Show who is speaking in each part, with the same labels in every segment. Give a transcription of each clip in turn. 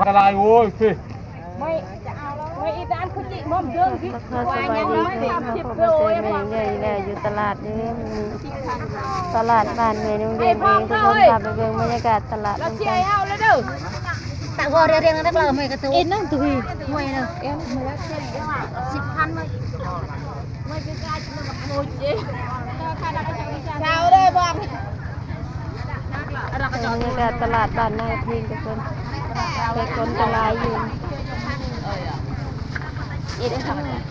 Speaker 1: อะไรโว้ยพี่
Speaker 2: ไม่อีสานคือจิม่อมเชิงที่
Speaker 3: สบายดีค่ะพ่อมาเจอแม่ใหญ่แล้วอยู่ตลาดนี่ตลาดบ้านแม่นุ่งเรียนเองทุกคนพาไปเบิ่งบรรยากาศตลาด
Speaker 2: เราเชียร์เอาแล้วเด้อแต่ว่าเรียนนักเราไม่กระตุ้นเอ็นนั่งตุยมวยเนอะเอ็นมวย10,000ไม่เป็นการมันกับมวยเจ๊เช้าได้บ้าง
Speaker 3: บรรยากาศตลาดบ้านนาพิงทุกคนแต่คนตลาดอยู่อีกทั้งนั้น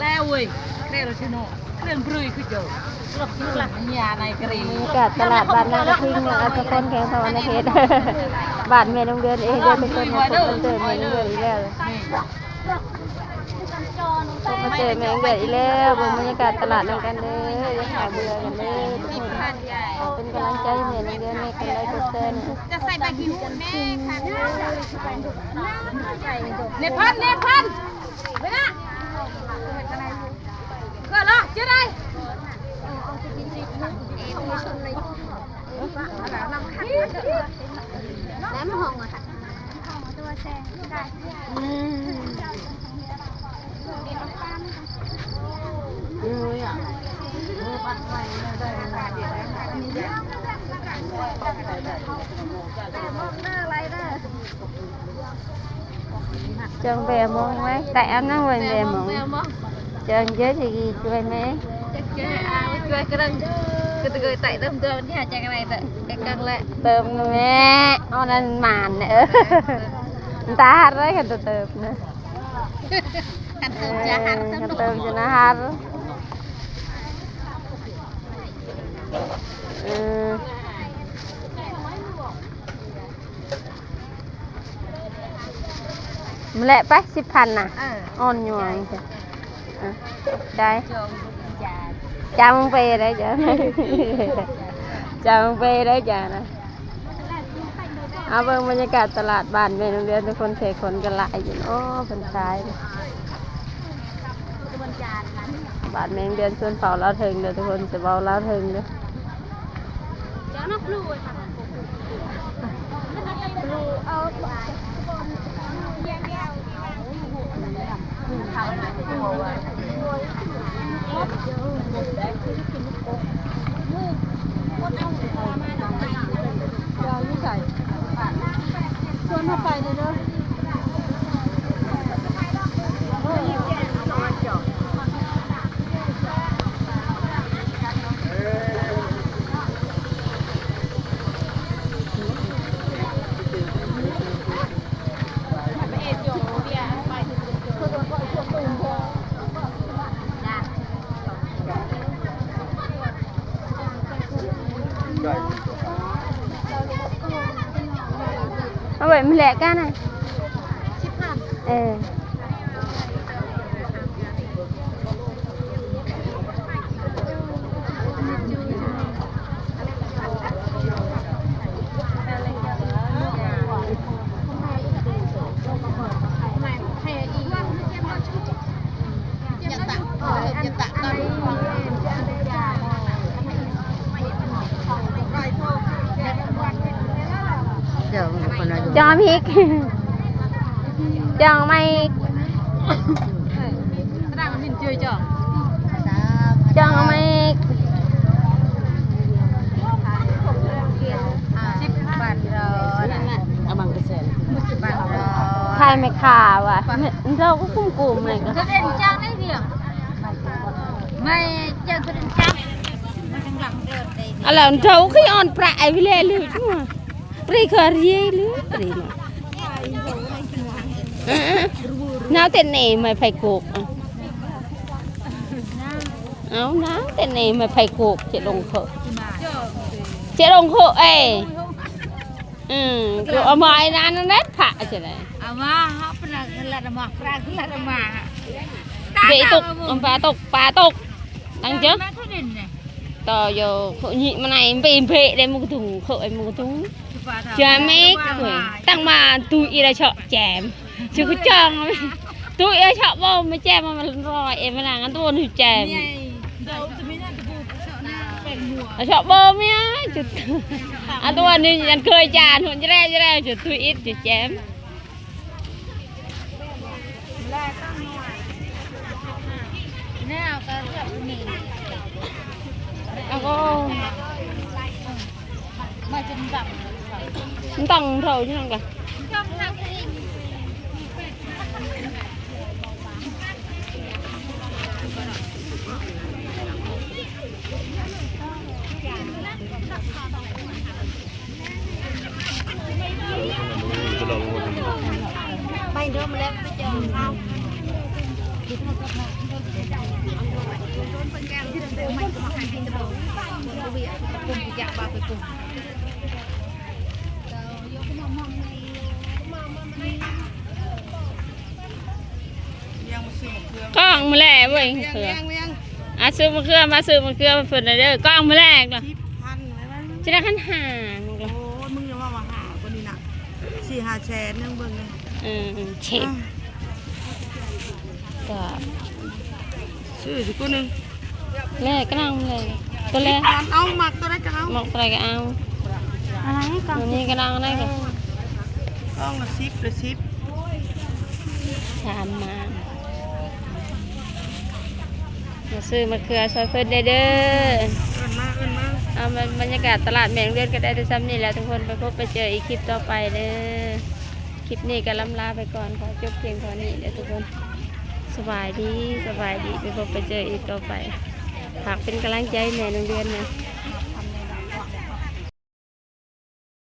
Speaker 2: แล้วเว้ยเรียนเราชิโน่เรียนบริคือเจอหลับหลับยาในกรี
Speaker 3: บรรยากาศตลาดบ้านนาพิงแล้วทุกคนแข่งขันในเขตบ้านแม่นุ่งเรียนเองเดินทุกคนมาเจอแม่นุ่งเรียนอีกแล้วมาเจอแม่นุ่งเรียนอีกแล้วบรรยากาศตลาดนั่งกันเลยอย่าหาเบื่อกันเลยทุกคนเป็นกำลังใจแม่นุ่งเรียนในคนไร้กดเต้น
Speaker 2: จะใส่ใบกิ้วแม่ค่ะเนพันไปนะก็ละเจ๊ได้น้ำห้องอ่ะตัวแซงได้
Speaker 3: Chân bè mong mấy, tại em nó quên bè mong. Chân với thì gì chơi mấy?
Speaker 2: Chơi cái đằng cái người tại đâm tôm chứ hả cái này cái căng lại
Speaker 3: Tôm nữa mẹ, nó lên màn nữa. Người ta hát đấy cái tôm nữa.
Speaker 2: Ăn tôm chả hát
Speaker 3: tôm cho nó hát. Lệ bách 10,000 à? On nhuận kìa. Đây. Chào mong về đấy chả. Chào mong về đấy chả nè. เบิ่งบรรยากาศตลาดบ้านแม่โรงเรียนทุกคนเทคนกันหลายอยู่โอ้เพิ่นขายบ้านแม่โรงเรียนชวนเฝ้าลาวถึงเด้อทุกคนจะเว้าลาวถึงเด้อชวนเข้าไปเลยเด้อเอาไว้มันแหลกกันน่ะจอพริกจองไม่จองไม่ใครไม่ข่าวอ่ะเราก็คุ้มกลุ่มเลยก็ไม่เจอคนจังอะไรเราขี้อ่อนปลายไปเลยลูกชั่วปรีเคอรี่ลูกปรีมาน้าเต้นนี่ไม่ไฟกุกเอาน้าเต้นนี่ไม่ไฟกุกเจ๊ลงเหอะเอ้ก็เอาไม้นั่นนั่นผ่าใช่ไหมเอามาเขาเป็นอะไรมาปลาคืออะไรมาเด็กตกปลาตกตั้งเจ้าต่อโยnhị mà này bị phê đây một thùng khởi một thùng chờ mấy người tăng mà tụi ra chợ chèm chứ có chồng tụi ra chợ bao mới chèm mà rồi em mà làm ăn tuôn thì chèm ชอบเบอร์เมียจุดตัวนี้ยันเคยจานหัวจะได้จุดทุยอิดจุดแจมแล้วก็มันต้องเท่าใช่ไหมกัน
Speaker 2: ไปเดิมแล้วไปเจอเอา
Speaker 3: ก้องมาแล่เว้ยเขือซื้อมะเขือมาซื้อมะเขือมาฝืนเด้อก้องมาแลกเหรอจะได้ขั้นห่าง
Speaker 1: โอ้ยมึงอย่าว่ามาหาคนนี้นะ4-5 แสนนึงเบิ่งเลย
Speaker 3: เช็ดก็
Speaker 1: ซื้อสิกูนึง
Speaker 3: แลกก็นั่งเลยตัวแรก
Speaker 1: เอาหมักตัวได้จะเอา
Speaker 3: หมกอะไรก็เอา
Speaker 2: อะไรกัน
Speaker 3: ตัวนี้ก็นั่งได้ก็
Speaker 1: ต้องละ10ละ10
Speaker 3: ถามมาซื้อมะเขือซอยเพิ่นเด้อ
Speaker 1: เอิ้นมา
Speaker 3: เอาบรรยากาศตลาดแมงเลือนก็ได้แต่ซ้ำนี่แหล้วทุกคนไปพบไปเจออีกคลิปต่อไปเด้อคลิปนี้ก็ล้ำลาไปก่อนขอจบเพียงเท่านี้เด้อทุกคนสบายดีไปพบไปเจออีกต่อไปฝากเป็นกำลังใจแม่โรงเรียนนะ